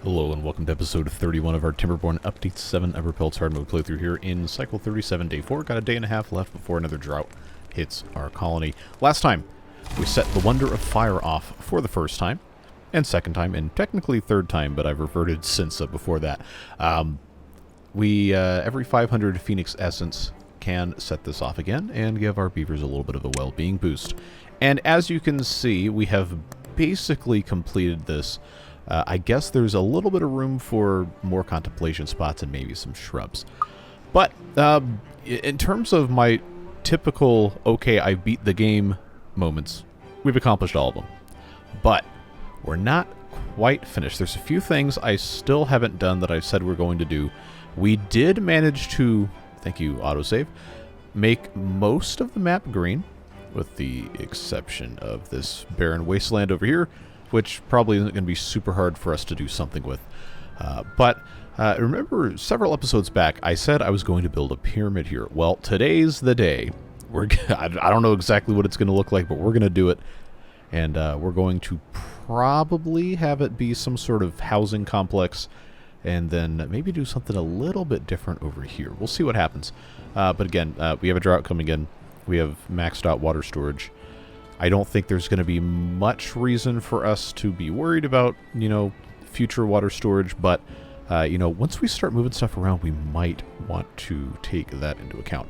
Hello and welcome to episode 31 of our Timberborn Update 7 Emberpelts hard mode playthrough here in Cycle 37, Day 4. Got a day and a half left before another drought hits our colony. Last time, we set the Wonder of Fire off for the first time, and second time, and technically third time, but I've reverted since before that. Every 500 Phoenix Essence can set this off again and give our beavers a little bit of a well-being boost. And as you can see, we have basically completed this. I guess there's a little bit of room for more contemplation spots and maybe some shrubs. But in terms of my typical, okay, I beat the game moments, we've accomplished all of them. But we're not quite finished. There's a few things I still haven't done that I said we're going to do. We did manage to, thank you, autosave, make most of the map green, with the exception of this barren wasteland over here, which probably isn't going to be super hard for us to do something with. But remember, several episodes back, I said I was going to build a pyramid here. Well, today's the day. I don't know exactly what it's going to look like, but we're going to do it. And we're going to probably have it be some sort of housing complex, and then maybe do something a little bit different over here. We'll see what happens. But again, we have a drought coming in. We have maxed out water storage. I don't think there's going to be much reason for us to be worried about, future water storage, but, once we start moving stuff around, we might want to take that into account.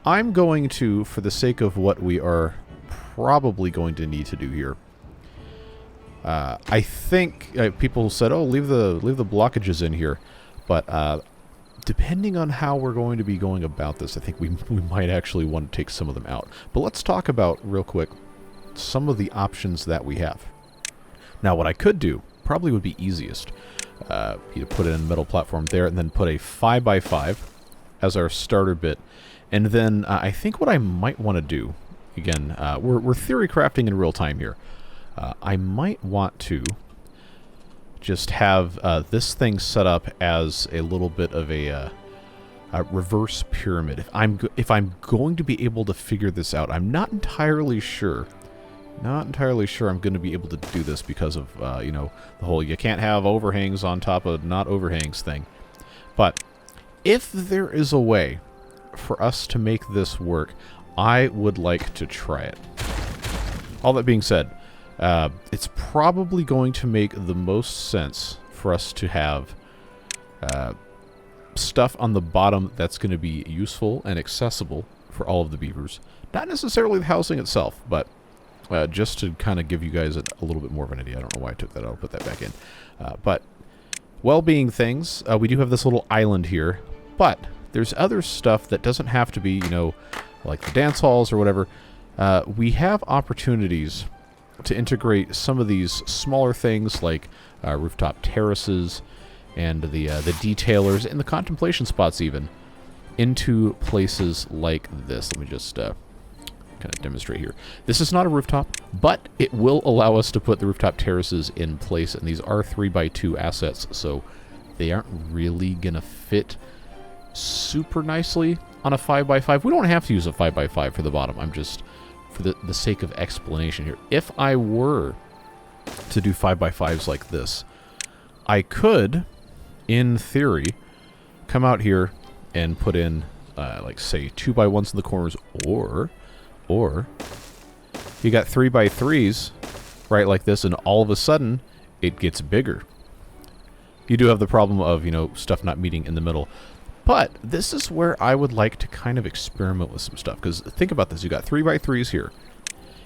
I'm going to, for the sake of what we are probably going to need to do here, I think people said, oh, leave the blockages in here, but depending on how we're going to be going about this, I think we might actually want to take some of them out. But let's talk about, real quick, some of the options that we have. Now, what I could do probably would be easiest. Put it in a metal platform there, and then put a 5x5 as our starter bit. And then I think what I might want to do, again, we're theory crafting in real time here. I might want to just have this thing set up as a little bit of a reverse pyramid. If I'm going to be able to figure this out, I'm not entirely sure. I'm going to be able to do this because of, the whole you can't have overhangs on top of not overhangs thing. But if there is a way for us to make this work, I would like to try it. All that being said, it's probably going to make the most sense for us to have stuff on the bottom that's going to be useful and accessible for all of the beavers. Not necessarily the housing itself, but just to kind of give you guys a little bit more of an idea. I don't know why I took that out. I'll put that back in. But well-being things, we do have this little island here, but there's other stuff that doesn't have to be, like the dance halls or whatever. We have opportunities to integrate some of these smaller things like rooftop terraces and the detailers and the contemplation spots even into places like this. Let me just kind of demonstrate here. This is not a rooftop, but it will allow us to put the rooftop terraces in place, and these are 3x2 assets, so they aren't really gonna fit super nicely on a 5x5. We don't have to use a 5x5 for the bottom. I'm just, for the sake of explanation here, if I were to do 5x5s like this, I could, in theory, come out here and put in, like, say, 2x1s in the corners, or you got 3x3s, right, like this, and all of a sudden, it gets bigger. You do have the problem of, stuff not meeting in the middle. But this is where I would like to kind of experiment with some stuff. Because think about this. You got 3x3s here.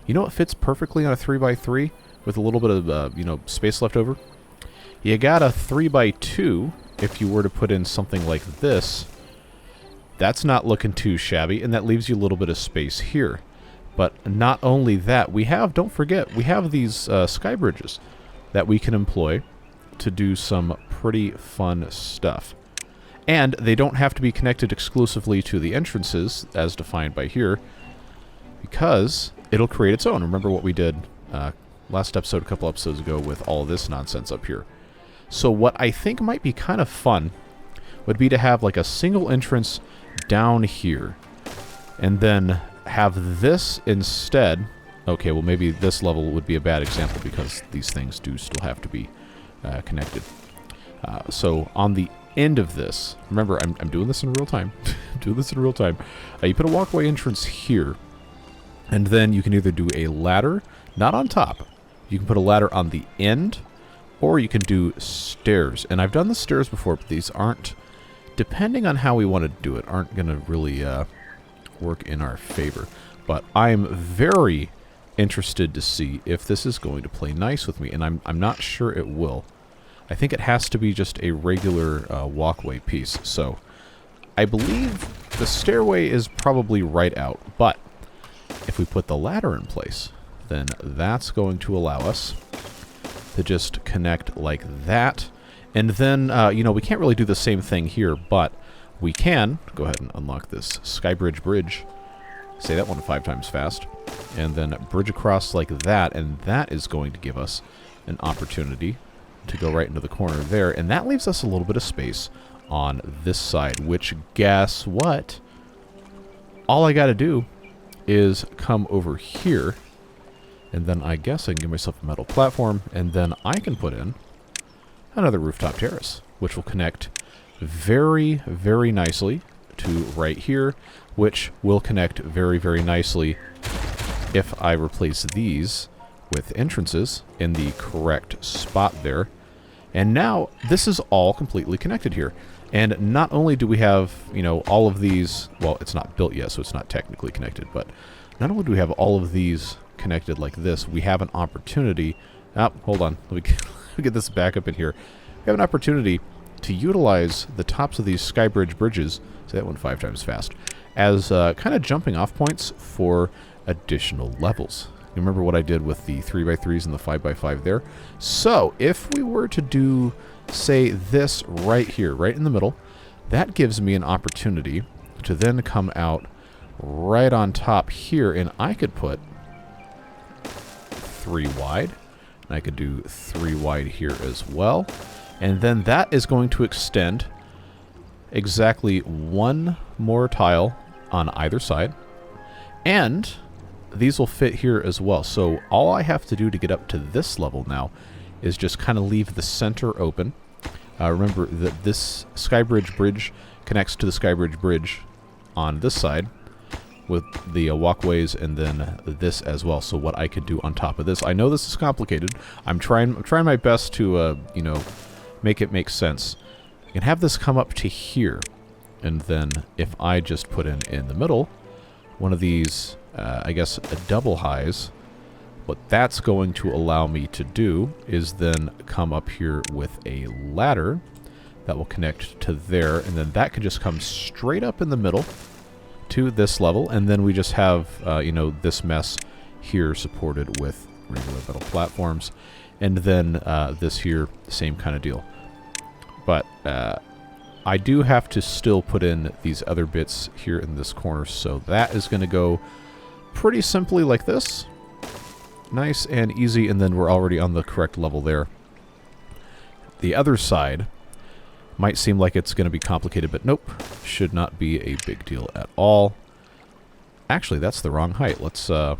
You know what fits perfectly on a 3x3 with a little bit of, space left over? You got a 3x2 if you were to put in something like this. That's not looking too shabby, and that leaves you a little bit of space here. But not only that, don't forget, we have these sky bridges that we can employ to do some pretty fun stuff. And they don't have to be connected exclusively to the entrances, as defined by here, because it'll create its own. Remember what we did last episode, a couple episodes ago, with all this nonsense up here. So what I think might be kind of fun would be to have like a single entrance down here, and then have this instead. Okay, well maybe this level would be a bad example because these things do still have to be connected. So on the end of this, remember, I'm doing this in real time. Doing this in real time. You put a walkway entrance here, and then you can either do a ladder, not on top. You can put a ladder on the end, or you can do stairs. And I've done the stairs before, but these aren't, depending on how we want to do it, aren't going to really work in our favor. But I'm very interested to see if this is going to play nice with me, and I'm not sure it will. I think it has to be just a regular walkway piece. So I believe the stairway is probably right out, but if we put the ladder in place, then that's going to allow us to just connect like that. And then, you know, we can't really do the same thing here, but we can go ahead and unlock this Skybridge bridge. Say that one 5 times fast. And then bridge across like that, and that is going to give us an opportunity to go right into the corner there. And that leaves us a little bit of space on this side, which, guess what? All I got to do is come over here, and then I guess I can give myself a metal platform, and then I can put in another rooftop terrace, which will connect very, very nicely to right here, which will connect very, very nicely if I replace these with entrances in the correct spot there. And now this is all completely connected here. And not only do we have, you know, all of these, well, it's not built yet, so it's not technically connected, but not only do we have all of these connected like this, we have an opportunity, hold on, let me get this back up in here. We have an opportunity to utilize the tops of these Skybridge bridges, say that one 5 times fast, as kind of jumping off points for additional levels. You remember what I did with the 3x3s and the 5x5 there? So if we were to do, say, this right here, right in the middle, that gives me an opportunity to then come out right on top here, and I could put 3 wide, and I could do 3 wide here as well. And then that is going to extend exactly 1 more tile on either side. And these will fit here as well. So all I have to do to get up to this level now is just kind of leave the center open. Remember that this Skybridge bridge connects to the Skybridge bridge on this side with the walkways, and then this as well. So what I could do on top of this, I know this is complicated. I'm trying my best to you know, make it make sense. I can have this come up to here, and then if I just put in the middle one of these, I guess a double highs, what that's going to allow me to do is then come up here with a ladder that will connect to there, and then that could just come straight up in the middle to this level, and then we just have, you know, this mess here supported with regular metal platforms, and then this here, same kind of deal. But I do have to still put in these other bits here in this corner, so that is going to go pretty simply like this. Nice and easy, and then we're already on the correct level there. The other side might seem like it's going to be complicated, but nope, should not be a big deal at all. Actually, that's the wrong height. Let's go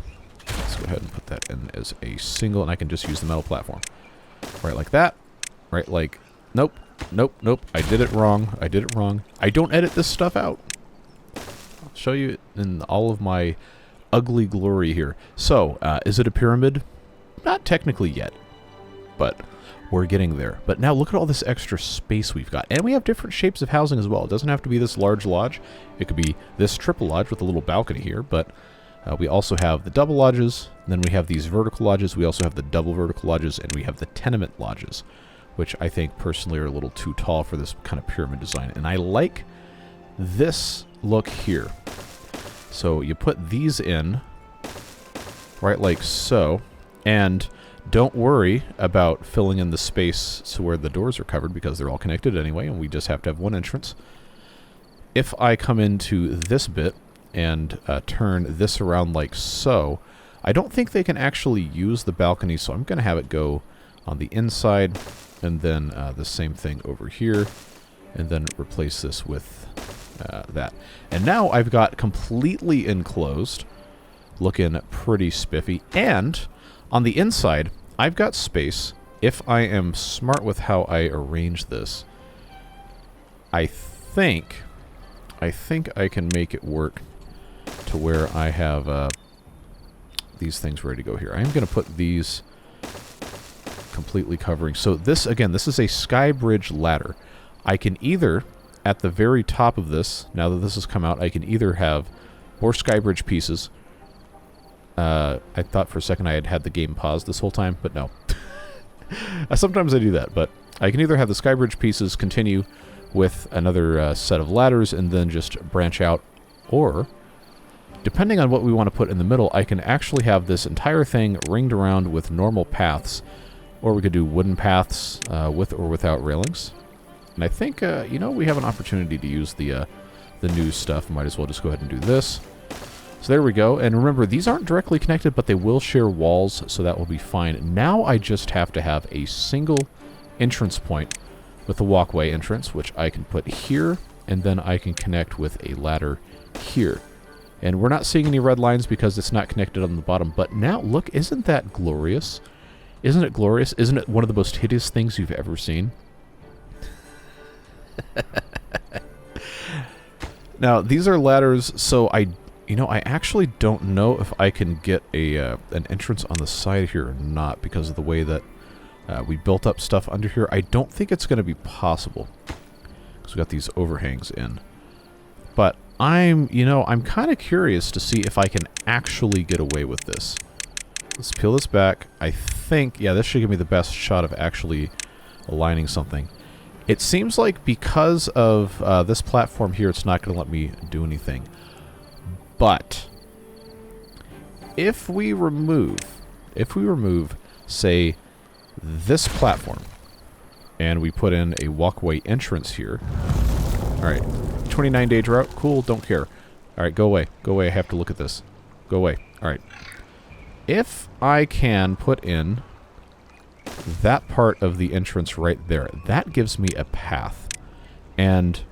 ahead and put that in as a single, and I can just use the metal platform. Right like that. Right like... Nope. Nope, nope. I did it wrong. I did it wrong. I don't edit this stuff out. I'll show you in all of my ugly glory here. So, is it a pyramid? Not technically yet, but we're getting there. But now look at all this extra space we've got. And we have different shapes of housing as well. It doesn't have to be this large lodge. It could be this triple lodge with a little balcony here, but we also have the double lodges, and then we have these vertical lodges. We also have the double vertical lodges, and we have the tenement lodges, which I think personally are a little too tall for this kind of pyramid design. And I like this look here. So you put these in, right like so, and don't worry about filling in the space to where the doors are covered, because they're all connected anyway, and we just have to have one entrance. If I come into this bit and turn this around like so, I don't think they can actually use the balcony, so I'm going to have it go on the inside, and then the same thing over here, and then replace this with that. And now I've got completely enclosed, looking pretty spiffy, and on the inside I've got space if I am smart with how I arrange this, I think I can make it work to where I have these things ready to go here. I am going to put these completely covering. So this, again, this is a sky bridge ladder. I can either, at the very top of this, now that this has come out, I can either have more sky bridge pieces. I thought for a second I had the game paused this whole time, but no. Sometimes I do that, but I can either have the sky bridge pieces continue with another set of ladders and then just branch out, or, depending on what we want to put in the middle, I can actually have this entire thing ringed around with normal paths, or we could do wooden paths with or without railings. And I think, you know, we have an opportunity to use the new stuff. Might as well just go ahead and do this. So there we go. And remember, these aren't directly connected, but they will share walls, so that will be fine. Now I just have to have a single entrance point with a walkway entrance, which I can put here, and then I can connect with a ladder here. And we're not seeing any red lines because it's not connected on the bottom. But now, look, isn't that glorious? Isn't it glorious? Isn't it one of the most hideous things you've ever seen? Now, these are ladders, so I actually don't know if I can get an entrance on the side here or not because of the way that we built up stuff under here. I don't think it's going to be possible because we got these overhangs in. But I'm kind of curious to see if I can actually get away with this. Let's peel this back. I think, yeah, this should give me the best shot of actually aligning something. It seems like because of this platform here, it's not going to let me do anything. But if we remove, say, this platform, and we put in a walkway entrance here. All right, 29-day drought. Cool, don't care. All right, go away. Go away. I have to look at this. Go away. All right. If I can put in that part of the entrance right there, that gives me a path. And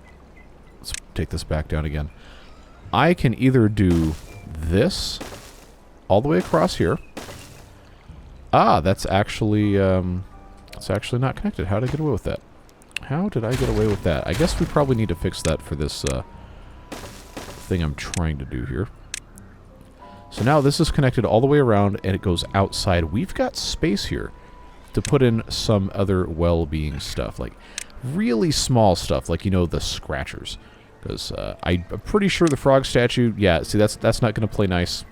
let's take this back down again. I can either do this all the way across here. Ah, that's actually not connected. How did I get away with that? How did I get away with that? I guess we probably need to fix that for this thing I'm trying to do here. So now this is connected all the way around, and it goes outside. We've got space here to put in some other well-being stuff, like really small stuff, like, you know, the scratchers. Because I'm pretty sure the frog statue, yeah, see, that's not going to play nice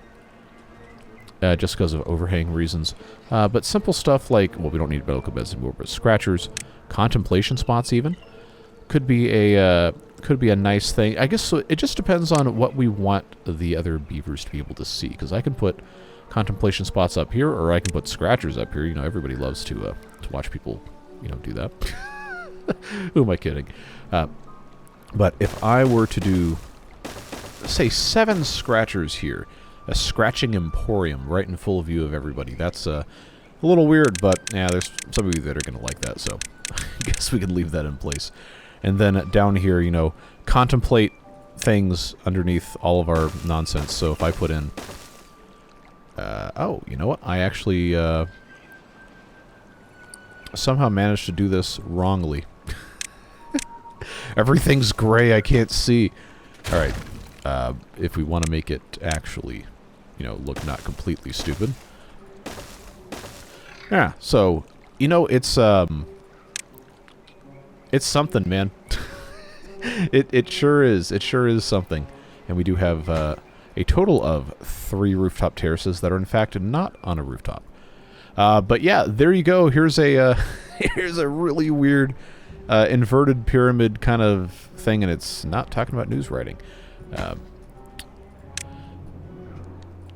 just because of overhang reasons. But simple stuff like, well, we don't need medical beds anymore, but scratchers, contemplation spots even, could be a nice thing. I guess so, it just depends on what we want the other beavers to be able to see. Because I can put contemplation spots up here, or I can put scratchers up here. You know, everybody loves to watch people, you know, do that. Who am I kidding? But if I were to do, say, 7 scratchers here, a scratching emporium right in full view of everybody, that's a little weird, but yeah, there's some of you that are going to like that, so I guess we can leave that in place. And then down here, you know, contemplate things underneath all of our nonsense. So if I put in, oh, you know what? I actually somehow managed to do this wrongly. Everything's gray. I can't see. All right. If we want to make it actually, you know, look not completely stupid. Yeah. So, you know, it's something, man. It sure is. It sure is something. And we do have a total of 3 rooftop terraces that are in fact not on a rooftop. But yeah, there you go. Here's a here's a really weird inverted pyramid kind of thing, and it's not talking about news writing.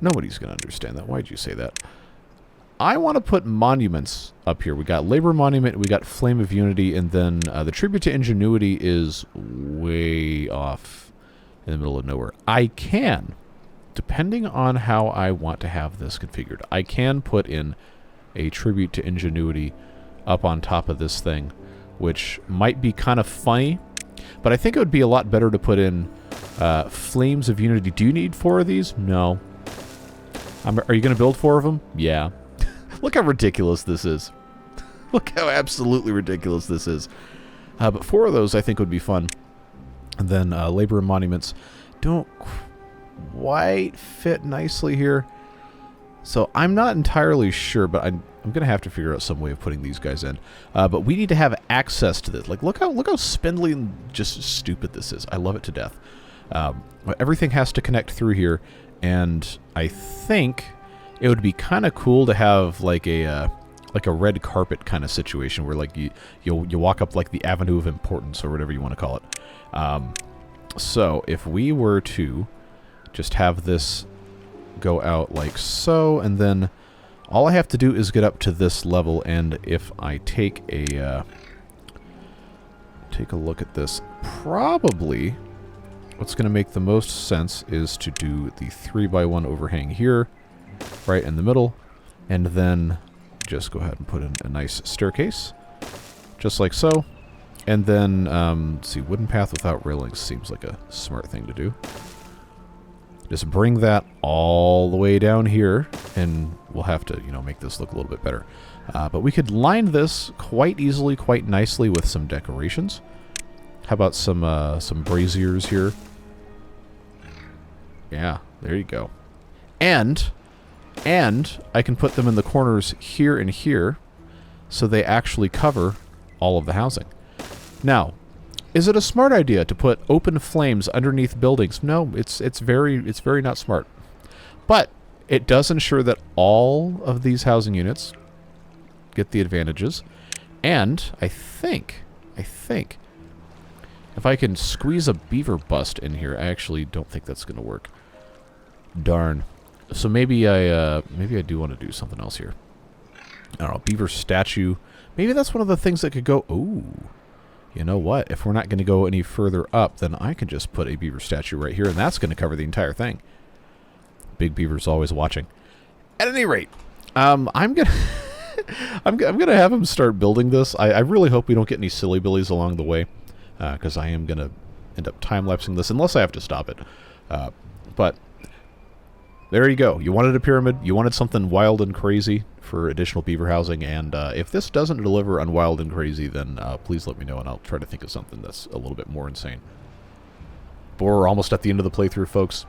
Nobody's going to understand that. Why'd you say that? I want to put monuments up here. We got Labor Monument, we got Flame of Unity, and then the Tribute to Ingenuity is way off in the middle of nowhere. I can, depending on how I want to have this configured, I can put in a Tribute to Ingenuity up on top of this thing, which might be kind of funny, but I think it would be a lot better to put in Flames of Unity. Do you need 4 of these? No. Are you going to build 4 of them? Yeah. Look how ridiculous this is. Look how absolutely ridiculous this is. But 4 of those I think would be fun. And then labor and monuments don't quite fit nicely here. So I'm not entirely sure, but I'm going to have to figure out some way of putting these guys in. But we need to have access to this. Like, look how spindly and just stupid this is. I love it to death. Everything has to connect through here, and I think it would be kind of cool to have like a red carpet kind of situation where like you walk up like the avenue of importance or whatever you want to call it. So if we were to just have this go out like so, and then all I have to do is get up to this level, and if I take a look at this, probably what's going to make the most sense is to do the 3x1 overhang here, right in the middle, and then just go ahead and put in a nice staircase, just like so. And then, let's see, wooden path without railings seems like a smart thing to do. Just bring that all the way down here, and we'll have to, make this look a little bit better. But we could line this quite easily, quite nicely with some decorations. How about some braziers here? Yeah, there you go. And I can put them in the corners here and here, so they actually cover all of the housing. Now, is it a smart idea to put open flames underneath buildings? No, it's very not smart. But it does ensure that all of these housing units get the advantages. And I think if I can squeeze a beaver bust in here, I actually don't think that's going to work. Darn. So maybe I do want to do something else here. I don't know, beaver statue. Maybe that's one of the things that could go. Ooh. You know what? If we're not going to go any further up, then I can just put a beaver statue right here, and that's going to cover the entire thing. Big Beaver's always watching. At any rate, I'm gonna I'm gonna have him start building this. I really hope we don't get any silly billies along the way, because I am gonna end up time-lapsing this unless I have to stop it. But there you go. You wanted a pyramid. You wanted something wild and crazy for additional beaver housing, and if this doesn't deliver on wild and crazy, then please let me know, and I'll try to think of something that's a little bit more insane. But we're almost at the end of the playthrough, folks.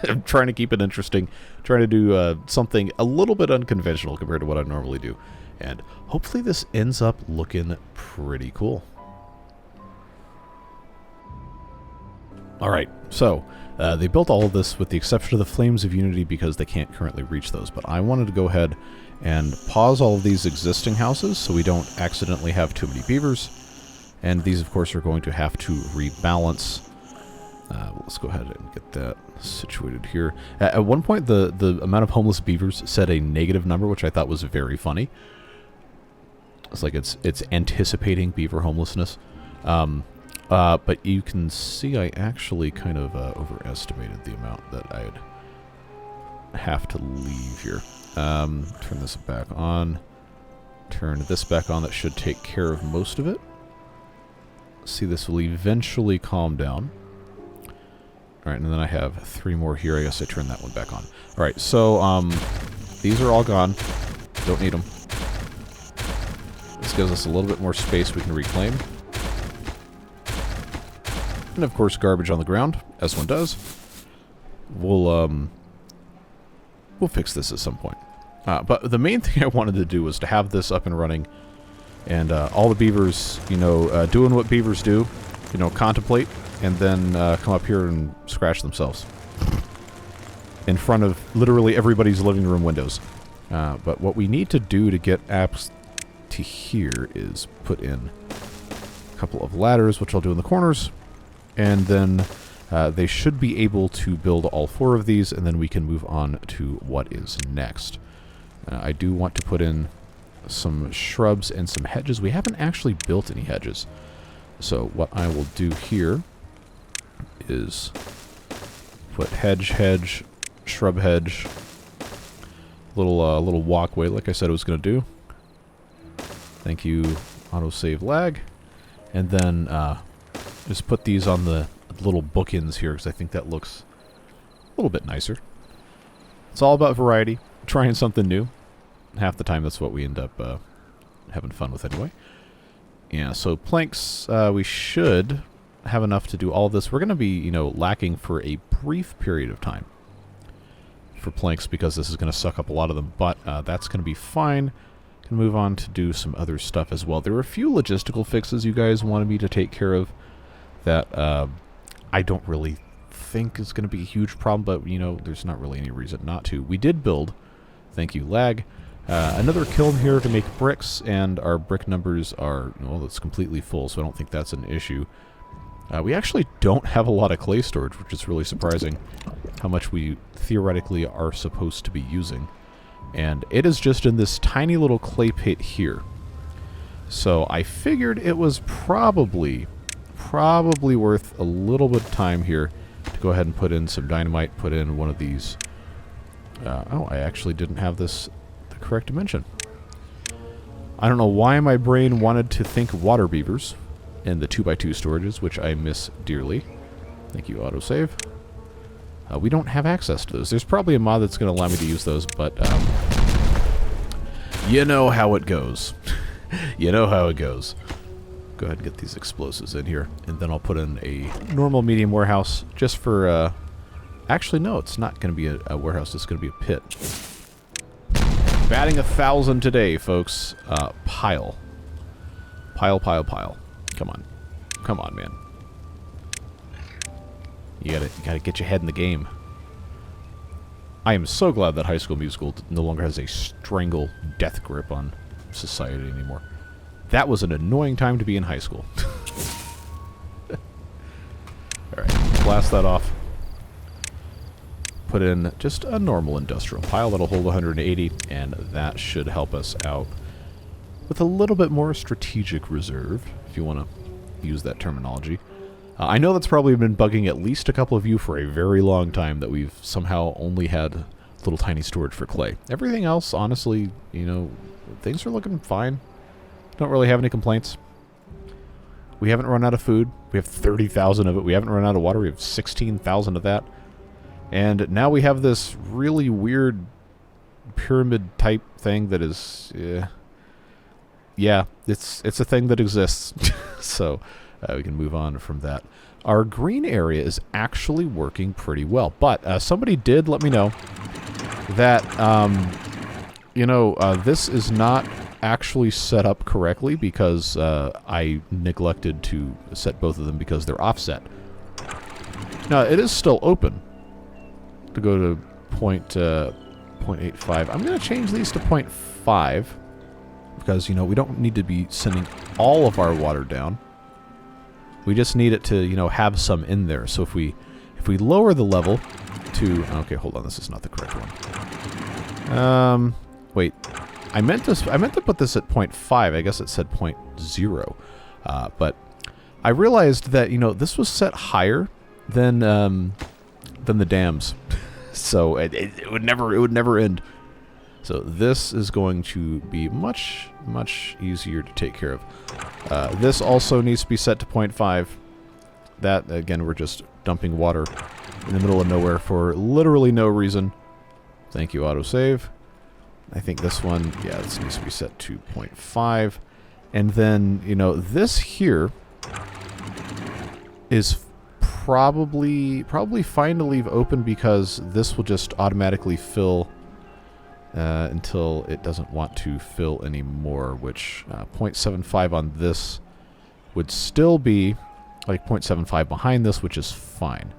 I'm trying to keep it interesting, trying to do something a little bit unconventional compared to what I normally do, and hopefully this ends up looking pretty cool. Alright, so they built all of this with the exception of the Flames of Unity because they can't currently reach those, but I wanted to go ahead and pause all of these existing houses so we don't accidentally have too many beavers, and these of course are going to have to rebalance. Let's go ahead and get that situated here. At one point the amount of homeless beavers said a negative number, which I thought was very funny. It's like it's anticipating beaver homelessness. But you can see I actually kind of overestimated the amount that I'd have to leave here. Turn this back on. Turn this back on. That should take care of most of it. See, this will eventually calm down. Alright, and then I have 3 more here. I guess I turn that one back on. Alright, so these are all gone. Don't need them. This gives us a little bit more space we can reclaim. And of course, garbage on the ground, as one does. We'll fix this at some point. But the main thing I wanted to do was to have this up and running, and all the beavers, doing what beavers do, contemplate, and then come up here and scratch themselves in front of literally everybody's living room windows. But what we need to do to get apps to here is put in a couple of ladders, which I'll do in the corners. And then they should be able to build all 4 of these, and then we can move on to what is next. I do want to put in some shrubs and some hedges. We haven't actually built any hedges. So what I will do here is put hedge, shrub hedge, little walkway like I said I was going to do. Thank you, autosave lag. And then just put these on the little bookends here because I think that looks a little bit nicer. It's all about variety, trying something new. Half the time that's what we end up having fun with anyway. Yeah, so planks, we should have enough to do all of this. We're going to be, you know, lacking for a brief period of time for planks because this is going to suck up a lot of them, but that's going to be fine. Can move on to do some other stuff as well. There were a few logistical fixes you guys wanted me to take care of that I don't really think is going to be a huge problem, but, you know, there's not really any reason not to. We did build, thank you, lag, another kiln here to make bricks, and our brick numbers are, well, it's completely full, so I don't think that's an issue. We actually don't have a lot of clay storage, which is really surprising how much we theoretically are supposed to be using. And it is just in this tiny little clay pit here. So I figured it was probably worth a little bit of time here to go ahead and put in some dynamite, put in one of these. Oh, I actually didn't have this the correct dimension. I don't know why my brain wanted to think water beavers in the 2x2 storages, which I miss dearly. Thank you, autosave. We don't have access to those. There's probably a mod that's going to allow me to use those, but you know how it goes. You know how it goes. Go ahead and get these explosives in here, and then I'll put in a normal medium warehouse just for... actually, no, it's not going to be a warehouse. It's going to be a pit. Batting 1,000 today, folks. Pile. Pile, pile, pile. Come on. Come on, man. You gotta get your head in the game. I am so glad that High School Musical no longer has a strangle death grip on society anymore. That was an annoying time to be in high school. Alright, blast that off. Put in just a normal industrial pile that'll hold 180, and that should help us out with a little bit more strategic reserve, if you want to use that terminology. I know that's probably been bugging at least a couple of you for a very long time, that we've somehow only had little tiny storage for clay. Everything else, honestly, you know, things are looking fine. Don't really have any complaints. We haven't run out of food. We have 30,000 of it. We haven't run out of water. We have 16,000 of that. And now we have this really weird pyramid type thing that is... yeah, it's a thing that exists. So... we can move on from that. Our green area is actually working pretty well, but somebody did let me know that, you know, this is not actually set up correctly because I neglected to set both of them because they're offset. Now, it is still open to go to 0.85. I'm going to change these to 0.5 because, you know, we don't need to be sending all of our water down. We just need it to, you know, have some in there. So if we lower the level to... Okay, hold on. This is not the correct one. Wait. I meant to put this at 0.5. I guess it said 0.0. But I realized that, you know, this was set higher than the dams. So it would never end. So this is going to be much, much easier to take care of. This also needs to be set to 0.5. That, again, we're just dumping water in the middle of nowhere for literally no reason. Thank you, autosave. I think this one, yeah, this needs to be set to 0.5. And then, you know, this here is probably fine to leave open because this will just automatically fill... until it doesn't want to fill anymore, which 0.75 on this would still be like 0.75 behind this, which is fine.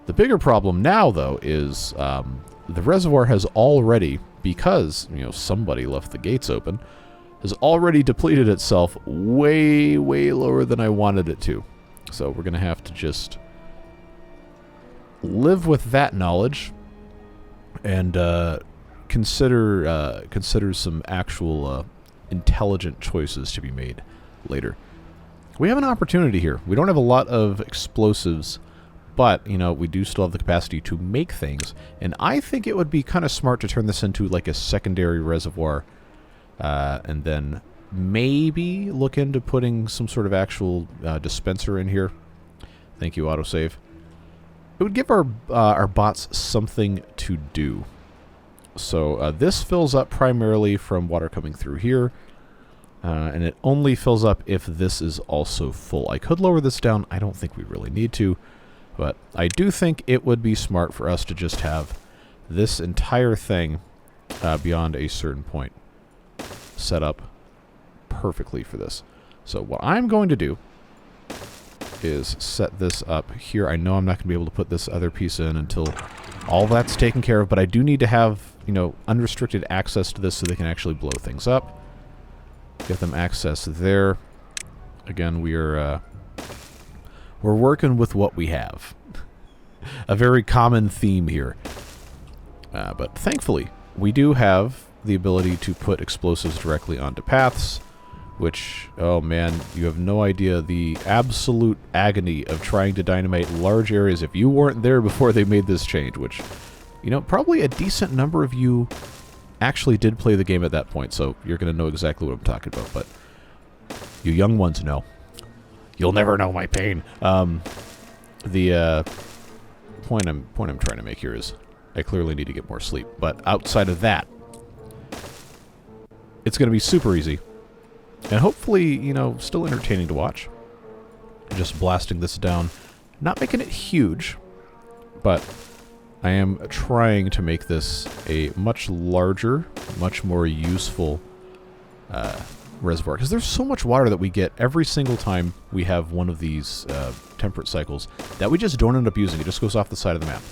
The bigger problem now, though, is the reservoir has already, because, you know, somebody left the gates open, has already depleted itself way, way lower than I wanted it to. So we're going to have to just live with that knowledge and consider some actual intelligent choices to be made later. We have an opportunity here. We don't have a lot of explosives, but, you know, we do still have the capacity to make things, and I think it would be kind of smart to turn this into like a secondary reservoir, and then maybe look into putting some sort of actual dispenser in here. Thank you, autosave. It would give our bots something to do. So this fills up primarily from water coming through here. And it only fills up if this is also full. I could lower this down. I don't think we really need to. But I do think it would be smart for us to just have this entire thing beyond a certain point set up perfectly for this. So what I'm going to do is set this up here. I know I'm not going to be able to put this other piece in until all that's taken care of, but I do need to have, you know, unrestricted access to this so they can actually blow things up. Give them access there. Again, we're working with what we have. A very common theme here. But thankfully, we do have the ability to put explosives directly onto paths, which, oh man, you have no idea the absolute agony of trying to dynamite large areas if you weren't there before they made this change, which, you know, probably a decent number of you actually did play the game at that point, so you're going to know exactly what I'm talking about, but you young ones know. You'll never know my pain. The point I'm trying to make here is I clearly need to get more sleep, but outside of that, it's going to be super easy. And hopefully, you know, still entertaining to watch. Just blasting this down. Not making it huge, but I am trying to make this a much larger, much more useful reservoir. Because there's so much water that we get every single time we have one of these temperate cycles that we just don't end up using. It just goes off the side of the map.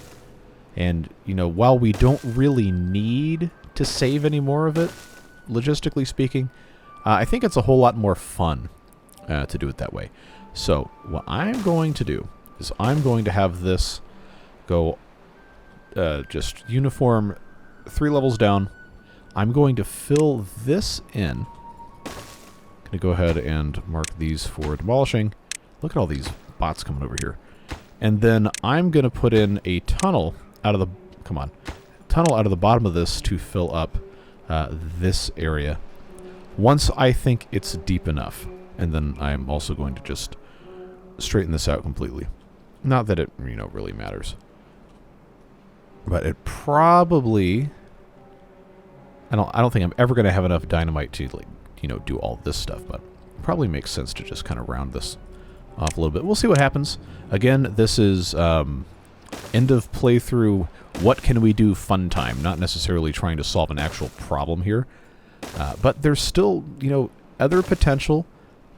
And, you know, while we don't really need to save any more of it, logistically speaking, I think it's a whole lot more fun to do it that way. So what I'm going to do is I'm going to have this go just uniform 3 levels down. I'm going to fill this in. Going to go ahead and mark these for demolishing. Look at all these bots coming over here. And then I'm going to put in a tunnel out of the tunnel out of the bottom of this to fill up this area. Once I think it's deep enough, and then I'm also going to just straighten this out completely. Not that it, you know, really matters. But it probably, I don't think I'm ever going to have enough dynamite to, like, you know, do all this stuff, but it probably makes sense to just kind of round this off a little bit. We'll see what happens. Again, this is end of playthrough, what can we do fun time, not necessarily trying to solve an actual problem here. But there's still, you know, other potential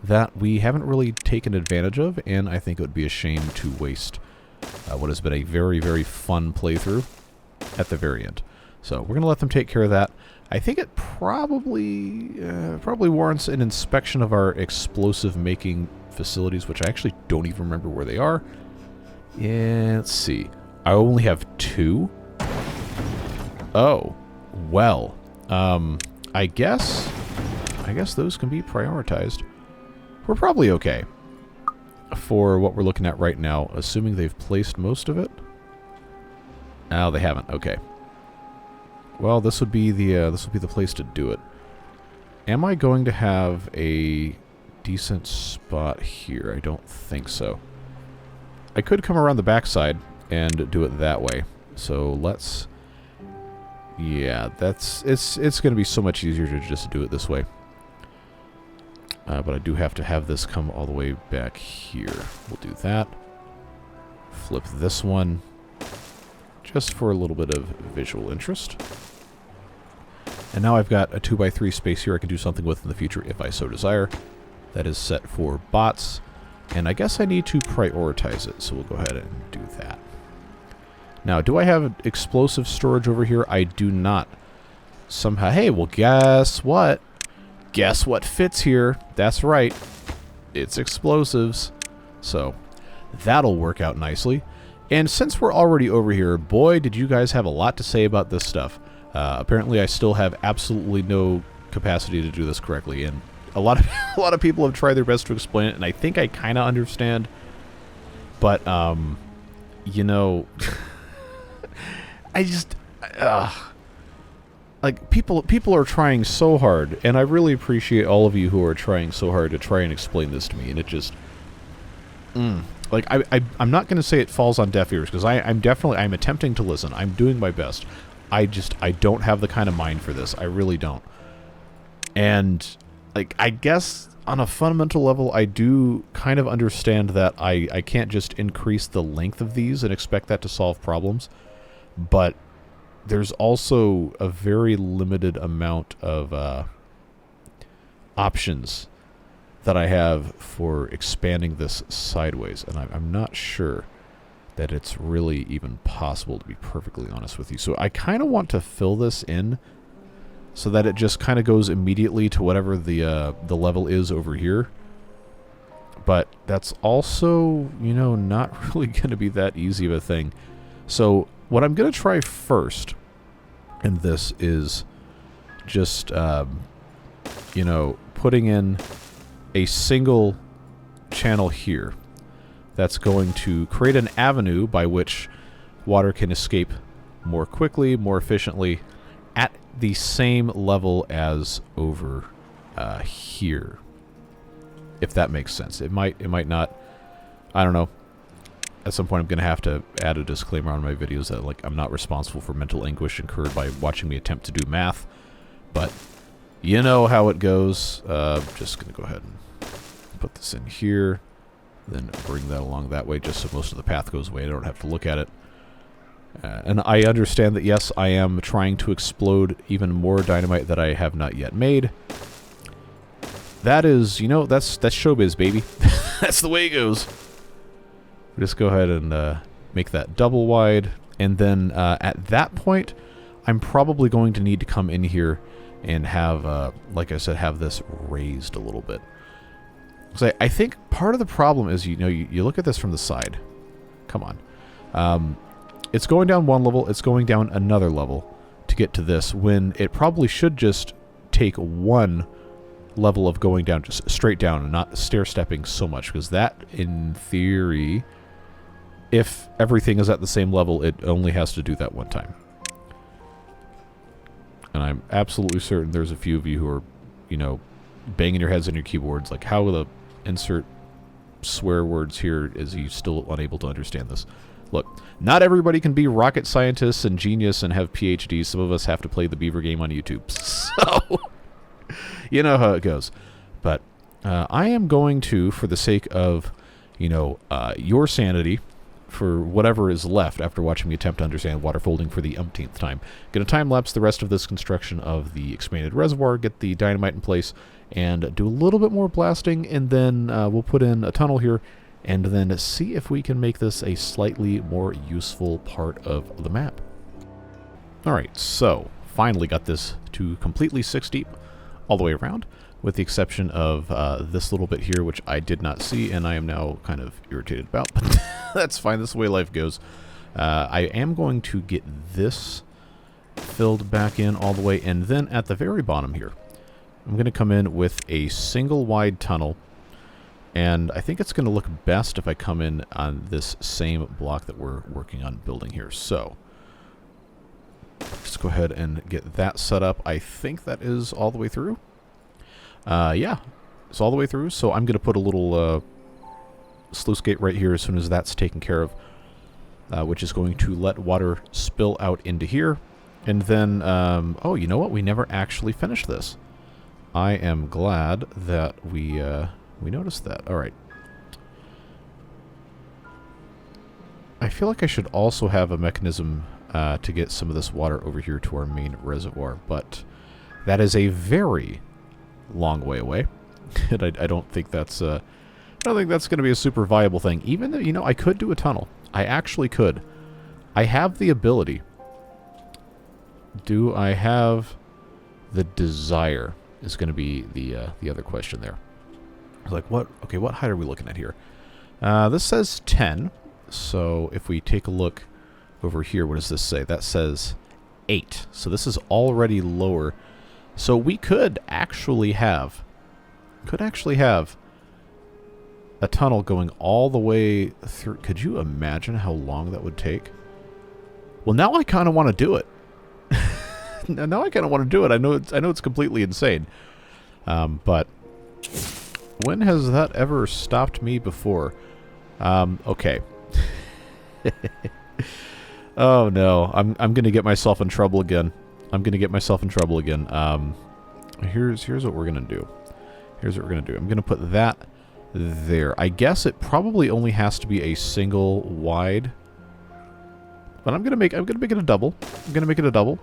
that we haven't really taken advantage of, and I think it would be a shame to waste what has been a very, very fun playthrough at the very end. So we're going to let them take care of that. I think it probably warrants an inspection of our explosive-making facilities, which I actually don't even remember where they are. Yeah, let's see. I only have 2. Oh, well. I guess those can be prioritized. We're probably okay for what we're looking at right now, assuming they've placed most of it. Oh, they haven't. Okay. Well, this would be the place to do it. Am I going to have a decent spot here? I don't think so. I could come around the backside and do it that way. So let's... Yeah, it's going to be so much easier to just do it this way. But I do have to have this come all the way back here. We'll do that. Flip this one, just for a little bit of visual interest. And now I've got a 2x3 space here I can do something with in the future if I so desire. That is set for bots. And I guess I need to prioritize it, so we'll go ahead and do that. Now, do I have explosive storage over here? I do not. Somehow, hey, well, guess what? Guess what fits here? That's right. It's explosives. So, that'll work out nicely. And since we're already over here, boy, did you guys have a lot to say about this stuff. Apparently, I still have absolutely no capacity to do this correctly, and a lot of people have tried their best to explain it, and I think I kind of understand. But, you know... I just, like, people are trying so hard, and I really appreciate all of you who are trying so hard to try and explain this to me, and it just, like, I'm not going to say it falls on deaf ears, because I'm attempting to listen. I'm doing my best. I don't have the kind of mind for this. I really don't. And, like, I guess on a fundamental level, I do kind of understand that I can't just increase the length of these and expect that to solve problems. But there's also a very limited amount of options that I have for expanding this sideways. And I'm not sure that it's really even possible, to be perfectly honest with you. So I kind of want to fill this in so that it just kind of goes immediately to whatever the level is over here. But that's also, you know, not really going to be that easy of a thing. So what I'm going to try first in this is just, you know, putting in a single channel here that's going to create an avenue by which water can escape more quickly, more efficiently, at the same level as over here, if that makes sense. It might not. I don't know. At some point, I'm going to have to add a disclaimer on my videos that, like, I'm not responsible for mental anguish incurred by watching me attempt to do math, but you know how it goes. Just going to go ahead and put this in here, then bring that along that way, just so most of the path goes away. I don't have to look at it. And I understand that, yes, I am trying to explode even more dynamite that I have not yet made. That is, you know, that's showbiz, baby. That's the way it goes. Just go ahead and make that double wide. And then at that point, I'm probably going to need to come in here and have, like I said, have this raised a little bit. So I think part of the problem is, you know, you look at this from the side. Come on. It's going down one level, it's going down another level to get to this, when it probably should just take one level of going down, just straight down, and not stair-stepping so much, because that, in theory, if everything is at the same level, it only has to do that one time. And I'm absolutely certain there's a few of you who are, you know, banging your heads on your keyboards, like, how will the insert swear words here? Is he still unable to understand this? Look, not everybody can be rocket scientists and genius and have PhDs. Some of us have to play the beaver game on YouTube. So, you know how it goes. But I am going to, for the sake of, you know, your sanity, for whatever is left after watching me attempt to understand waterfolding for the umpteenth time, going to time-lapse the rest of this construction of the expanded reservoir, get the dynamite in place, and do a little bit more blasting, and then we'll put in a tunnel here, and then see if we can make this a slightly more useful part of the map. Alright, so finally got this to completely 6 deep all the way around, with the exception of this little bit here, which I did not see, and I am now kind of irritated about, but that's fine, this is the way life goes. I am going to get this filled back in all the way, and then at the very bottom here, I'm going to come in with a single wide tunnel. And I think it's going to look best if I come in on this same block that we're working on building here. So, let's go ahead and get that set up. I think that is all the way through. Yeah, it's all the way through. So I'm going to put a little sluice gate right here as soon as that's taken care of, which is going to let water spill out into here. And then, oh, you know what? We never actually finished this. I am glad that we noticed that. All right. I feel like I should also have a mechanism to get some of this water over here to our main reservoir, but that is a very long way away, and I don't think that's going to be a super viable thing. Even though, you know, I could do a tunnel. I actually could. I have the ability. Do I have the desire? Is going to be the other question there. Like, what? Okay, what height are we looking at here? This says 10. So if we take a look over here, what does this say? That says 8. So this is already lower. So we could actually have a tunnel going all the way through. Could you imagine how long that would take? Well, now I kind of want to do it. Now I kind of want to do it. I know it's completely insane. But when has that ever stopped me before? Okay. Oh no, I'm gonna get myself in trouble again. I'm gonna get myself in trouble again. Here's what we're gonna do. Here's what we're gonna do. I'm gonna put that there. I guess it probably only has to be a single wide, but I'm gonna make it a double. I'm gonna make it a double.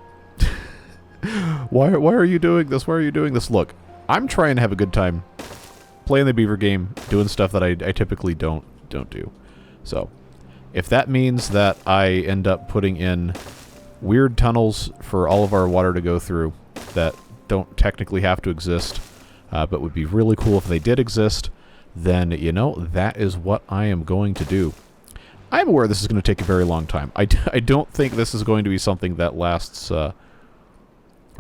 Why are you doing this? Why are you doing this? Look, I'm trying to have a good time playing the beaver game, doing stuff that I typically don't do. So, if that means that I end up putting in weird tunnels for all of our water to go through that don't technically have to exist, but would be really cool if they did exist, then, you know, that is what I am going to do. I'm aware this is going to take a very long time. I don't think this is going to be something that lasts, or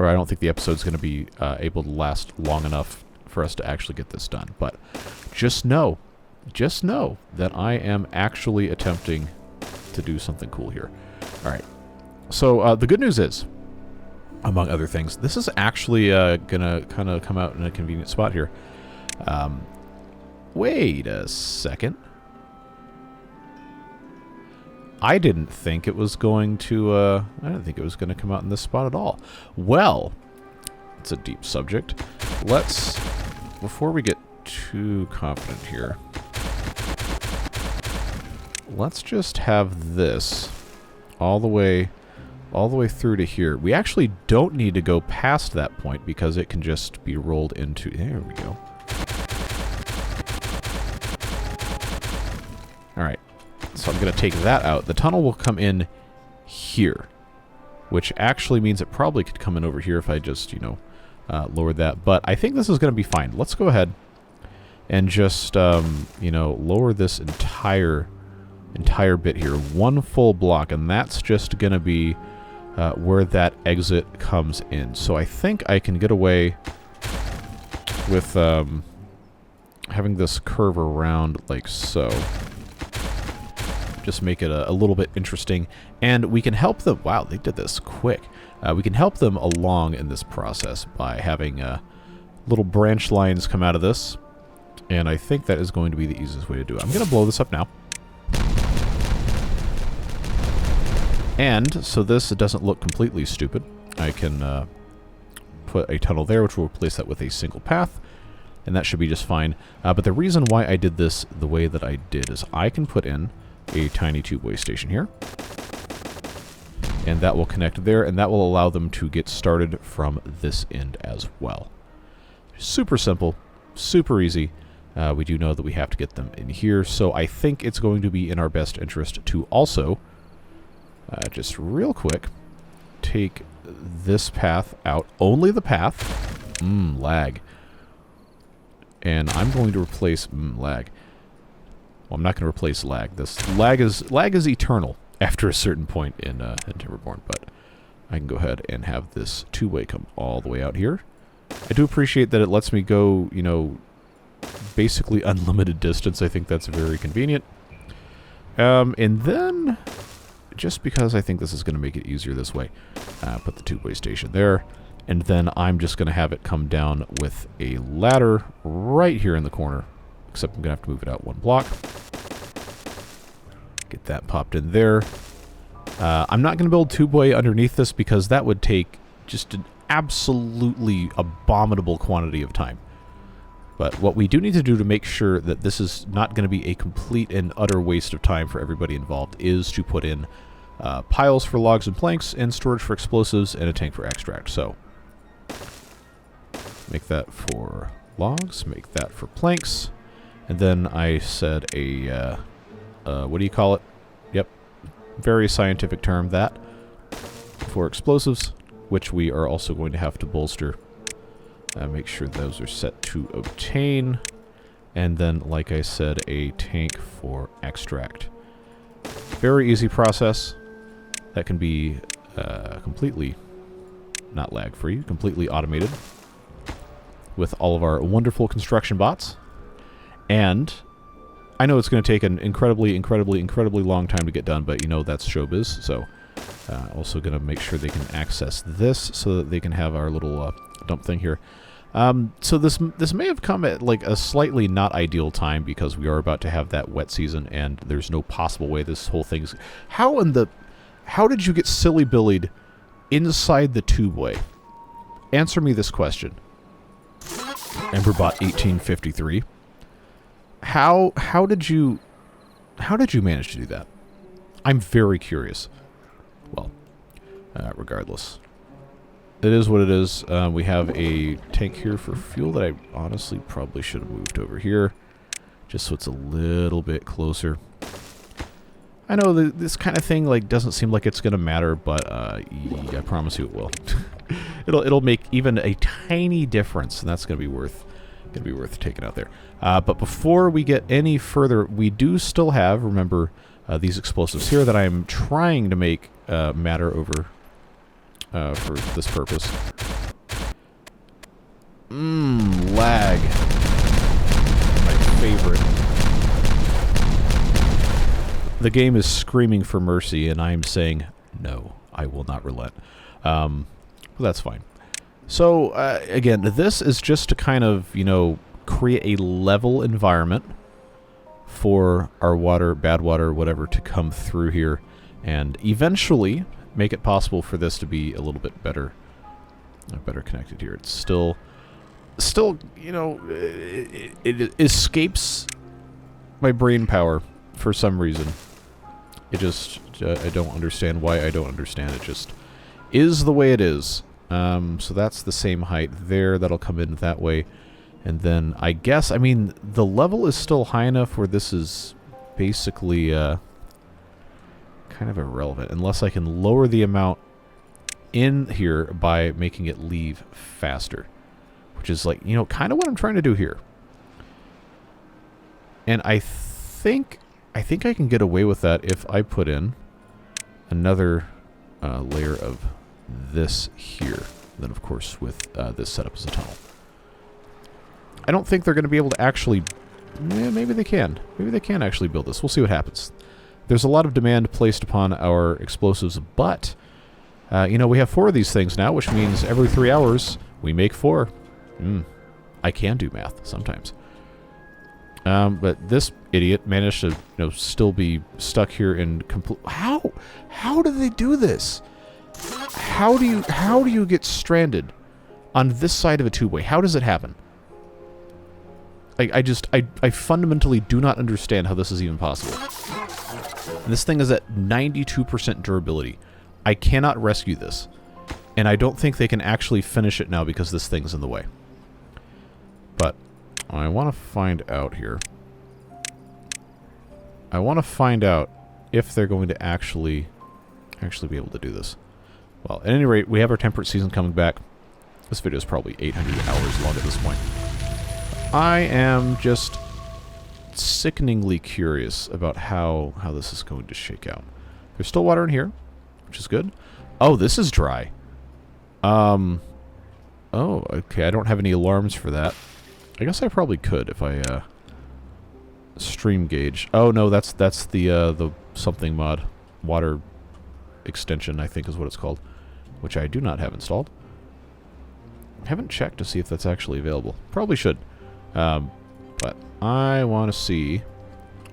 I don't think the episode's going to be able to last long enough for us to actually get this done. But just know that I am actually attempting to do something cool here. All right. So the good news is, among other things, this is actually going to kind of come out in a convenient spot here. Wait a second. I didn't think it was going to, I didn't think it was going to come out in this spot at all. Well, it's a deep subject. Let's, before we get too confident here, let's just have this all the way through to here. We actually don't need to go past that point because it can just be rolled into, there we go. All right. So I'm going to take that out. The tunnel will come in here, which actually means it probably could come in over here if I just, you know, lowered that. But I think this is going to be fine. Let's go ahead and just, you know, lower this entire bit here. One full block, and that's just going to be where that exit comes in. So I think I can get away with having this curve around like so. Just make it a little bit interesting, and we can help them. Wow, they did this quick. We can help them along in this process by having little branch lines come out of this, and I think that is going to be the easiest way to do it. I'm going to blow this up now. And so this doesn't look completely stupid. I can put a tunnel there, which will replace that with a single path, and that should be just fine. But the reason why I did this the way that I did is I can put in a tiny tubeway station here, and that will connect there, and that will allow them to get started from this end as well. Super simple, super easy. We do know that we have to get them in here, so I think it's going to be in our best interest to also just real quick take this path out, only the path, lag, and I'm going to replace lag. Well, I'm not going to replace lag. This lag is eternal after a certain point in Timberborn, but I can go ahead and have this two-way come all the way out here. I do appreciate that it lets me go, you know, basically unlimited distance. I think that's very convenient. And then, just because I think this is going to make it easier this way, put the two-way station there, and then I'm just going to have it come down with a ladder right here in the corner, except I'm going to have to move it out one block. Get that popped in there. I'm not going to build two-way underneath this because that would take just an absolutely abominable quantity of time. But what we do need to do to make sure that this is not going to be a complete and utter waste of time for everybody involved is to put in piles for logs and planks, and storage for explosives, and a tank for extract. So make that for logs, make that for planks, and then I said a what do you call it? Yep, very scientific term, that, for explosives, which we are also going to have to bolster. Make sure those are set to obtain, and then, like I said, a tank for extract. Very easy process that can be completely, not lag-free, completely automated with all of our wonderful construction bots. And I know it's going to take an incredibly long time to get done, but you know that's showbiz, so also going to make sure they can access this so that they can have our little dump thing here. So this may have come at like a slightly not ideal time because we are about to have that wet season, and there's no possible way this whole thing's... How in the How did you get silly-billied inside the tubeway? Answer me this question. Emberbot 1853. How did you manage to do that? I'm very curious. Well, regardless. It is what it is. We have a tank here for fuel that I honestly probably should have moved over here, just so it's a little bit closer. I know this kind of thing like doesn't seem like it's gonna matter, but I promise you it will. it'll make even a tiny difference, and that's gonna be worth taking out there. But before we get any further, we do still have, remember, these explosives here that I'm trying to make matter over for this purpose. Lag. My favorite. The game is screaming for mercy, and I'm saying, no, I will not relent. But that's fine. So, again, this is just to kind of, you know, create a level environment for our water, bad water, whatever, to come through here, and eventually make it possible for this to be a little bit better connected here. It's still, you know, it escapes my brain power for some reason. It just, I don't understand why I don't understand. It just is the way it is. So that's the same height there. That'll come in that way. And then I guess, I mean, the level is still high enough where this is basically kind of irrelevant. Unless I can lower the amount in here by making it leave faster. Which is like, you know, kind of what I'm trying to do here. And I think I can get away with that if I put in another layer of this here. Then, of course, with this setup as a tunnel. I don't think they're going to be able to actually... maybe they can. Maybe they can actually build this. We'll see what happens. There's a lot of demand placed upon our explosives, but, you know, we have 4 of these things now, which means every 3 hours we make 4. I can do math sometimes. But this idiot managed to, you know, still be stuck here in complete... How do they do this? How do you get stranded on this side of a tubeway? How does it happen? I fundamentally do not understand how this is even possible. And this thing is at 92% durability. I cannot rescue this. And I don't think they can actually finish it now because this thing's in the way. But I want to find out here. I want to find out if they're going to actually be able to do this. Well, at any rate, we have our temperate season coming back. This video is probably 800 hours long at this point. I am just sickeningly curious about how this is going to shake out. There's still water in here, which is good. Oh, this is dry. Oh, okay. I don't have any alarms for that. I guess I probably could if I stream gauge. Oh no, that's the something mod, water extension, I think is what it's called, which I do not have installed. I haven't checked to see if that's actually available. Probably should. But I want to see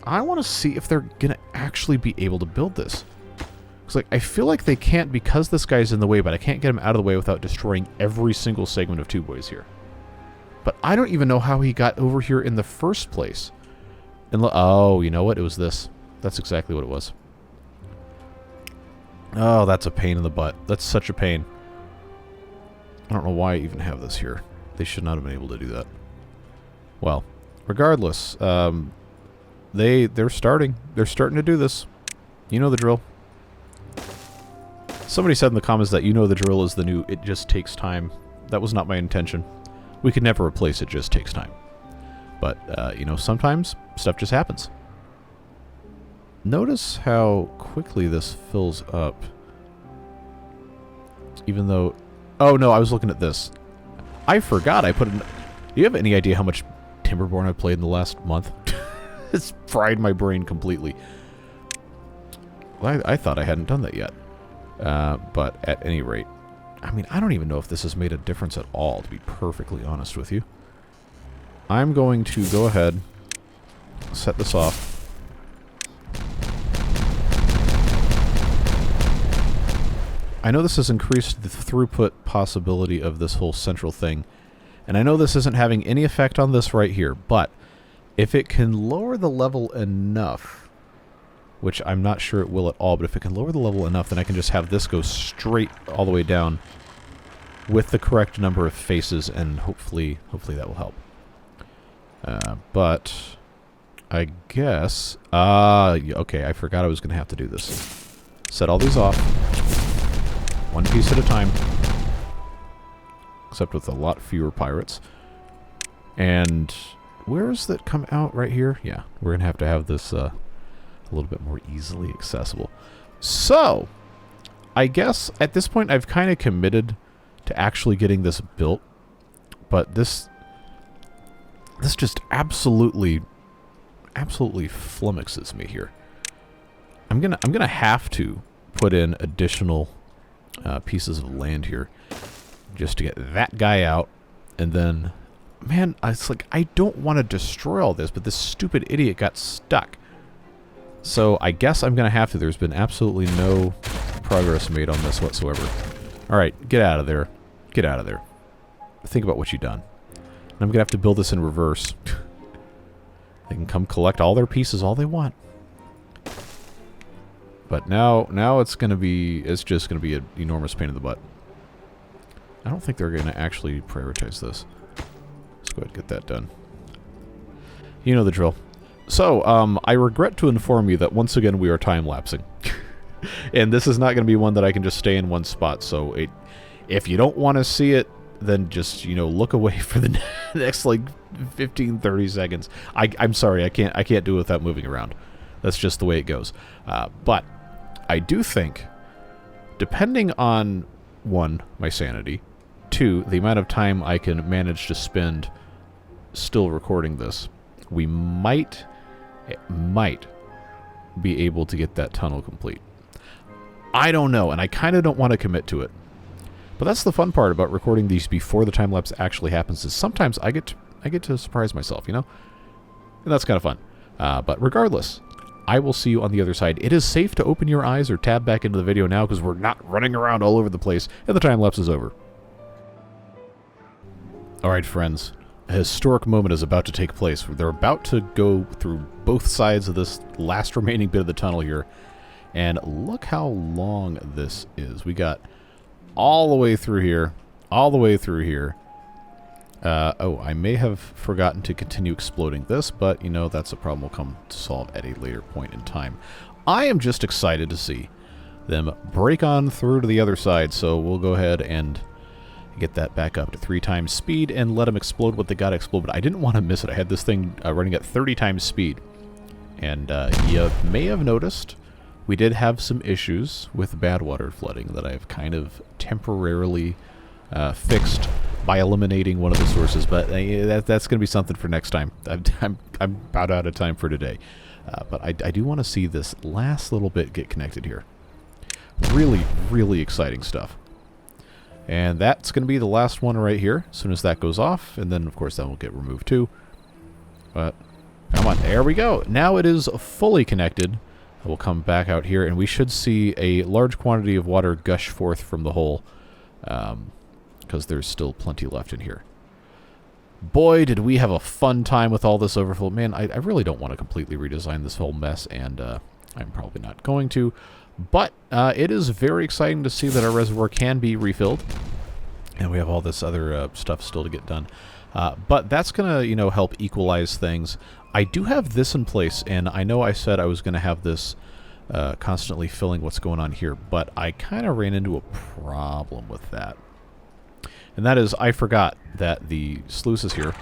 if they're gonna actually be able to build this. Because like I feel like they can't because this guy's in the way, but I can't get him out of the way without destroying every single segment of tubeways here. But I don't even know how he got over here in the first place. And oh, you know what? It was this. That's exactly what it was. Oh, that's a pain in the butt. That's such a pain. I don't know why I even have this here. They should not have been able to do that. Well, regardless, they're starting to do this. You know the drill. Somebody said in the comments that you know the drill is the new it just takes time. That was not my intention. We could never replace it just takes time. But, you know, sometimes stuff just happens. Notice how quickly this fills up. Even though... Oh, no, I was looking at this. I forgot I put in... Do you have any idea how much Timberborn I've played in the last month? It's fried my brain completely. Well, I thought I hadn't done that yet. But at any rate... I mean, I don't even know if this has made a difference at all, to be perfectly honest with you. I'm going to go ahead, set this off. I know this has increased the throughput possibility of this whole central thing, and I know this isn't having any effect on this right here, but if it can lower the level enough, which I'm not sure it will at all, but if it can lower the level enough, then I can just have this go straight all the way down with the correct number of faces, and hopefully that will help. But I guess... okay, I forgot I was going to have to do this. Set all these off. One piece at a time. Except with a lot fewer pirates. And where does that come out? Right here? Yeah, we're going to have this a little bit more easily accessible. So, I guess at this point I've kind of committed to actually getting this built. But this just absolutely flummoxes me here. I'm gonna have to put in additional pieces of land here just to get that guy out, and then, man, it's like I don't want to destroy all this, but this stupid idiot got stuck. So I guess I'm gonna have to. There's been absolutely no progress made on this whatsoever. All right, get out of there. Get out of there. Think about what you've done. And I'm gonna have to build this in reverse. They can come collect all their pieces all they want. But now it's just gonna be an enormous pain in the butt. I don't think they're gonna actually prioritize this. Let's go ahead and get that done. You know the drill. So, I regret to inform you that once again we are time-lapsing. And this is not gonna be one that I can just stay in one spot, so if you don't want to see it, then just, look away for the next, like, 15, 30 seconds. I'm sorry, I can't do it without moving around. That's just the way it goes. But I do think, depending on, 1, my sanity, 2, the amount of time I can manage to spend still recording this, we might be able to get that tunnel complete. I don't know, and I kind of don't want to commit to it. But that's the fun part about recording these before the time lapse actually happens, is sometimes I get to surprise myself, And that's kind of fun. But regardless, I will see you on the other side. It is safe to open your eyes or tab back into the video now because we're not running around all over the place and the time lapse is over. Alright friends, a historic moment is about to take place. They're about to go through both sides of this last remaining bit of the tunnel here. And look how long this is. We got all the way through here, all the way through here. Oh, I may have forgotten to continue exploding this, but, that's a problem we'll come to solve at a later point in time. I am just excited to see them break on through to the other side, so we'll go ahead and get that back up to 3 times speed and let them explode what they got to explode. But I didn't want to miss it. I had this thing running at 30 times speed. And you may have noticed we did have some issues with bad water flooding that I've kind of temporarily fixed by eliminating one of the sources, but that's going to be something for next time. I'm about out of time for today. But I do want to see this last little bit get connected here. Really, really exciting stuff. And that's going to be the last one right here, as soon as that goes off, and then, of course, that will get removed too. But, come on, there we go. Now it is fully connected. We'll come back out here, and we should see a large quantity of water gush forth from the hole, because there's still plenty left in here. Boy, did we have a fun time with all this overflow. Man, I really don't want to completely redesign this whole mess, and I'm probably not going to. But it is very exciting to see that our reservoir can be refilled, and we have all this other stuff still to get done. But that's going to, help equalize things. I do have this in place, and I know I said I was going to have this constantly filling what's going on here, but I kind of ran into a problem with that. And that is, I forgot that the sluices here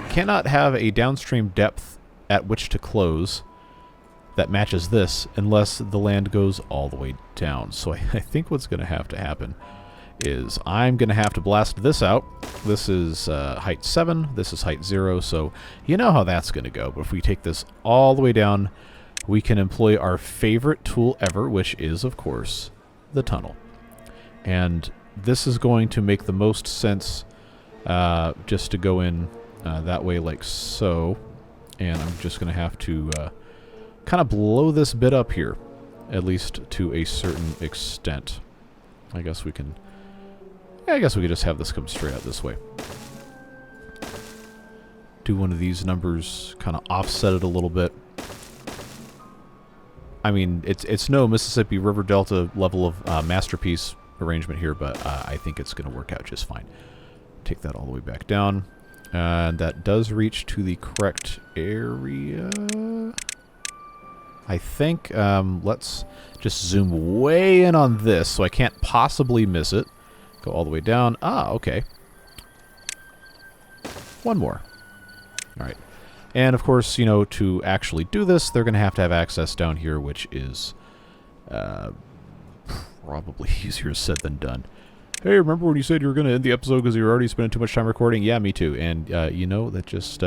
cannot have a downstream depth at which to close that matches this unless the land goes all the way down. So I think what's going to happen is I'm going to have to blast this out. This is height 7, this is height 0, so you know how that's going to go. But if we take this all the way down, we can employ our favorite tool ever, which is, of course, the tunnel. And this is going to make the most sense just to go in that way like so. And I'm just going to have to kind of blow this bit up here, at least to a certain extent. I guess we can... Yeah, I guess we could just have this come straight out this way. Do one of these numbers, kind of offset it a little bit. I mean, it's no Mississippi River Delta level of masterpiece arrangement here, but I think it's going to work out just fine. Take that all the way back down. And that does reach to the correct area. I think, let's just zoom way in on this so I can't possibly miss it. Go all the way down. Ah, okay. One more. All right. And, of course, you know, to actually do this, they're going to have access down here, which is probably easier said than done. Hey, remember when you said you were going to end the episode because you were already spending too much time recording? Yeah, me too. And, you know, that just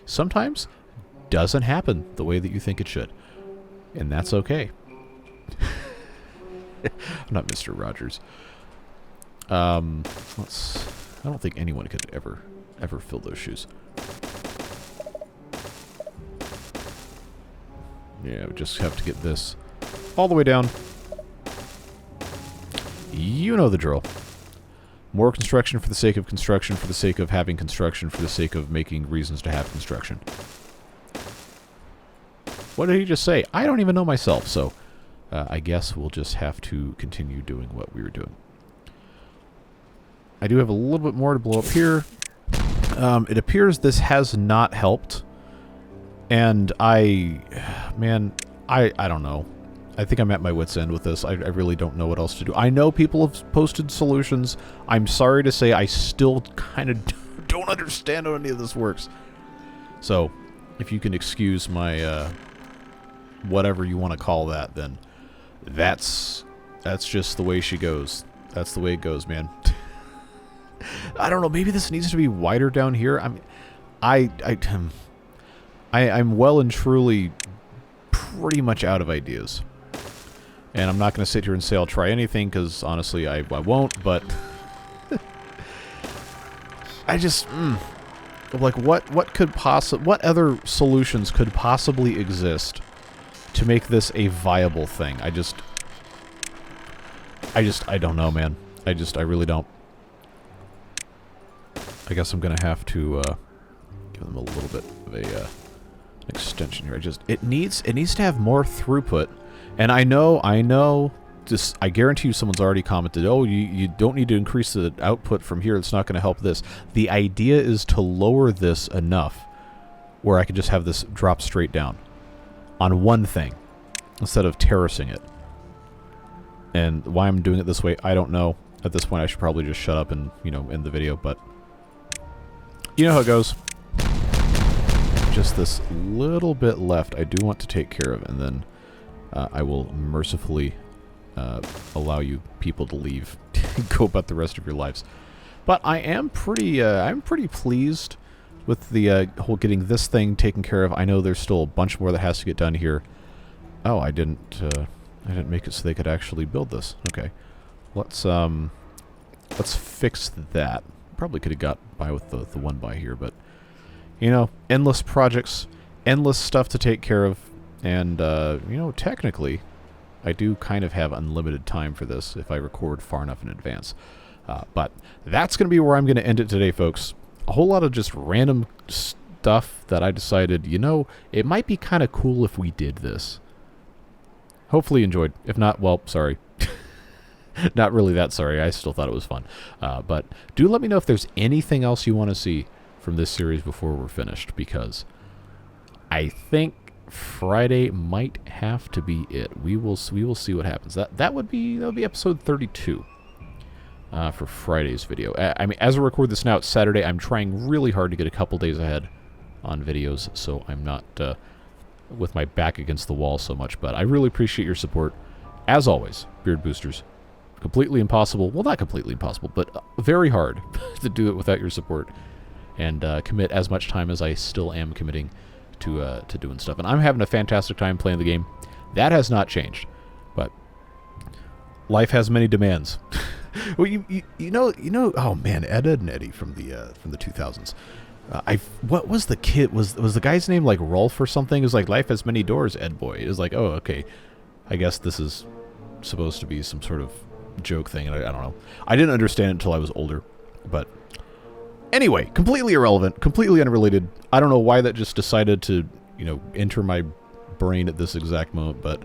sometimes doesn't happen the way that you think it should. And that's okay. I'm not Mr. Rogers. I don't think anyone could ever fill those shoes. Yeah, we just have to get this all the way down. You know the drill. More construction for the sake of construction, for the sake of having construction, for the sake of making reasons to have construction. What did he just say? I don't even know myself, so I guess we'll just have to continue doing what we were doing. I do have a little bit more to blow up here. It appears this has not helped. And man, I don't know. I think I'm at my wit's end with this. I really don't know what else to do. I know people have posted solutions. I'm sorry to say I still kind of don't understand how any of this works. So, if you can excuse my, whatever you want to call that, then that's just the way she goes. That's the way it goes, man. I don't know. Maybe this needs to be wider down here. I mean, I'm well and truly pretty much out of ideas. And I'm not going to sit here and say I'll try anything, because honestly I won't, but... I just... Like, what other solutions could possibly exist to make this a viable thing? I don't know, man. I really don't. I guess I'm going to have to give them a little bit of a extension here. It needs to have more throughput. And I know, just, I guarantee you someone's already commented, oh, you don't need to increase the output from here. It's not going to help this. The idea is to lower this enough where I can just have this drop straight down on one thing instead of terracing it. And why I'm doing it this way, I don't know. At this point, I should probably just shut up and, you know, end the video, but you know how it goes. Just this little bit left I do want to take care of, and then I will mercifully allow you people to leave and go about the rest of your lives. But I am I'm pretty pleased with the whole getting this thing taken care of. I know there's still a bunch more that has to get done here. Oh, I didn't make it so they could actually build this. Okay, let's fix that. Probably could have got by with the one by here, but you know, endless projects, endless stuff to take care of. And, you know, technically, I do kind of have unlimited time for this if I record far enough in advance. But that's going to be where I'm going to end it today, folks. A whole lot of just random stuff that I decided, you know, it might be kind of cool if we did this. Hopefully you enjoyed. If not, well, sorry. Not really that sorry. I still thought it was fun. But do let me know if there's anything else you want to see from this series before we're finished, because I think Friday might have to be it. We will see what happens. That would be episode 32 for Friday's video. I mean, as I record this now, it's Saturday. I'm trying really hard to get a couple days ahead on videos, so I'm not with my back against the wall so much. But I really appreciate your support, as always, Beard Boosters. Completely impossible. Well, not completely impossible, but very hard to do it without your support and commit as much time as I still am committing to doing stuff. And I'm having a fantastic time playing the game. That has not changed, but life has many demands. Well, you know. Oh man, Ed and Eddie from the 2000s. What was the kid? Was the guy's name like Rolf or something? It was like life has many doors, Ed boy. It was like, oh okay, I guess this is supposed to be some sort of joke thing, and I don't know. I didn't understand it until I was older, but anyway, completely irrelevant, completely unrelated. I don't know why that just decided to, enter my brain at this exact moment, but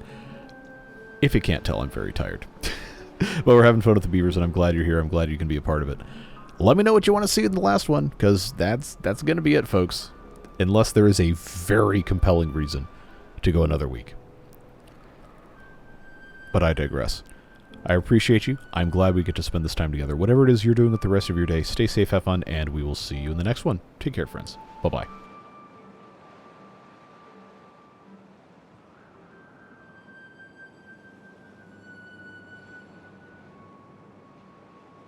if you can't tell, I'm very tired. But we're having fun with the beavers, and I'm glad you're here. I'm glad you can be a part of it. Let me know what you want to see in the last one, because that's going to be it, folks. Unless there is a very compelling reason to go another week. But I digress. I appreciate you. I'm glad we get to spend this time together. Whatever it is you're doing with the rest of your day, stay safe, have fun, and we will see you in the next one. Take care, friends. Bye-bye.